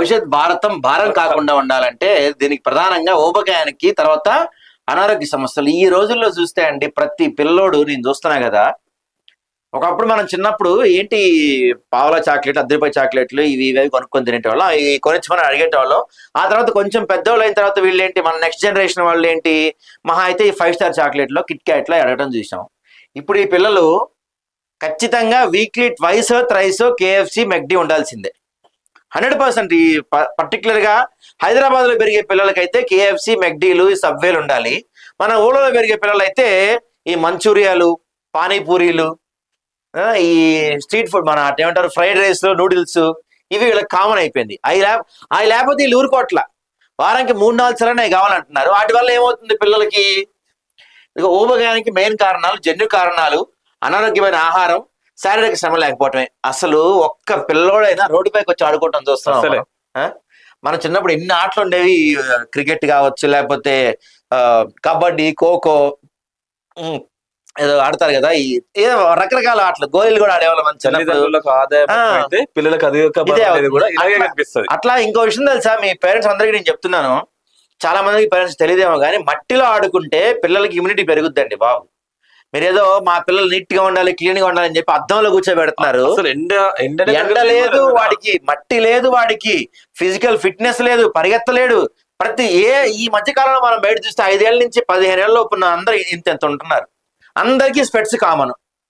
భవిష్యత్ భారతం భారం కాకుండా ఉండాలంటే దీనికి ప్రధానంగా ఊబకాయానికి, తర్వాత అనారోగ్య సమస్యలు. ఈ రోజుల్లో చూస్తే అండి ప్రతి పిల్లోడు, నేను చూస్తున్నా కదా, ఒకప్పుడు మనం చిన్నప్పుడు ఏంటి పావుల చాక్లెట్, రూపాయి చాక్లెట్లు ఇవి ఇవి కొనుక్కొని తినేటోళ్ళం, ఇవి కొనిచ్చుకొని అడిగేటోళ్ళం. ఆ తర్వాత కొంచెం పెద్దవాళ్ళు అయిన తర్వాత వీళ్ళు ఏంటి, మన నెక్స్ట్ జనరేషన్ వాళ్ళు ఏంటి, మహా అయితే ఈ 5 స్టార్ చాక్లెట్లో, కిట్ క్యాట్లో అడగటం చూసాం. ఇప్పుడు ఈ పిల్లలు ఖచ్చితంగా weekly twice thrice KFC, McD ఉండాల్సిందే 100%. ఈ పర్టికులర్ గా హైదరాబాద్ లో పెరిగే పిల్లలకైతే కేఎఫ్సి, మెక్డీలు, సబ్వేలు ఉండాలి. మన ఊళ్ళో పెరిగే పిల్లలైతే ఈ మంచూరియాలు, పానీపూరీలు, ఈ స్ట్రీట్ ఫుడ్, మన ఏమంటారు ఫ్రైడ్ రైస్, నూడిల్స్, ఇవి వీళ్ళకి కామన్ అయిపోయింది. అవి లేకపోతే వీళ్ళు ఊరుకోట్ల, వారానికి 3-4 సార్లు అవి కావాలంటున్నారు. వాటి వల్ల ఏమవుతుంది పిల్లలకి, ఇక ఊబకాయానికి మెయిన్ కారణాలు, జన్యు కారణాలు, అనారోగ్యమైన ఆహారం, శారీరక శ్రమ లేకపోవటమే. అసలు ఒక్క పిల్లోడైనా రోడ్డుపైకి వచ్చి ఆడుకోవటం చూస్తున్నాం. మన చిన్నప్పుడు ఎన్ని ఆటలు ఉండేవి, క్రికెట్ కావచ్చు, లేకపోతే కబడ్డీ, ఖోఖో, ఏదో ఆడతారు కదా, ఏదో రకరకాల ఆటలు, గోళీలు కూడా ఆడేవాళ్ళం మన చిన్నప్పుడు. అట్లా ఇంకో విషయం తెలుసా, మీ పేరెంట్స్ అందరికీ నేను చెప్తున్నాను, చాలా మందికి పేరెంట్స్ తెలియదేమో కానీ, మట్టిలో ఆడుకుంటే పిల్లలకి ఇమ్యూనిటీ పెరుగుద్దండి బాబు. మీరేదో మా పిల్లలు నీట్ గా ఉండాలి, క్లీన్ గా ఉండాలని చెప్పి అద్దంలో కూర్చోబెడుతున్నారు. ఎండ లేదు వాడికి, మట్టి లేదు వాడికి, ఫిజికల్ ఫిట్నెస్ లేదు, పరిగెత్తలేడు. ఈ మధ్య కాలంలో మనం బయట చూస్తే 5 ఏళ్ల నుంచి 15 ఏళ్ళ లోపు అందరూ ఇంత ఉంటున్నారు. అందరికీ స్పెట్స్ కామన్.